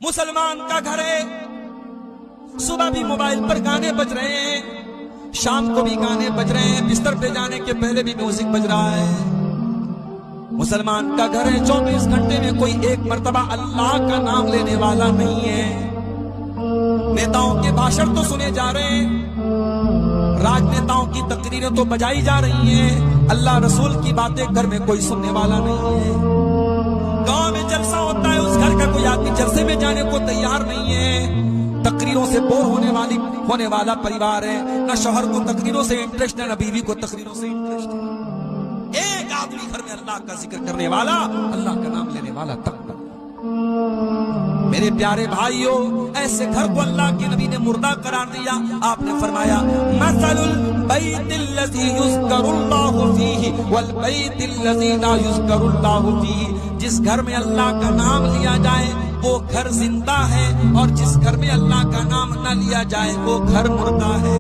مسلمان کا گھر ہے، صبح بھی موبائل پر گانے بج رہے ہیں، شام کو بھی گانے بج رہے ہیں، بستر پہ جانے کے پہلے بھی میوزک بج رہا ہے۔ مسلمان کا گھر ہے، 24 گھنٹے میں کوئی ایک مرتبہ اللہ کا نام لینے والا نہیں ہے۔ نیتاؤں کے بھاشن تو سنے جا رہے ہیں، راجنیتاؤں کی تقریریں تو بجائی جا رہی ہیں، اللہ رسول کی باتیں گھر میں کوئی سننے والا نہیں ہے۔ گاؤں میں جلسہ ہوتا ہے، اس گھر کا کوئی آدمی جلسے میں جانے کو تیار نہیں ہے۔ تقریروں سے بور ہونے والا پریوار ہے، نہ شوہر کو تقریروں سے انٹرسٹ ہے، نہ بیوی کو تقریروں سے انٹرسٹ ہے۔ ایک آدمی گھر میں اللہ کا ذکر کرنے والا، اللہ کا نام لینے والا تک۔ میرے پیارے بھائیوں، ایسے گھر کو اللہ کے نبی نے مردہ قرار دیا۔ آپ نے فرمایا مثل البیت الذی یذکر اللہ فیہ والبیت الذی لا یذکر اللہ فیہ، جس گھر میں اللہ کا نام لیا جائے وہ گھر زندہ ہے، اور جس گھر میں اللہ کا نام نہ لیا جائے وہ گھر مردہ ہے۔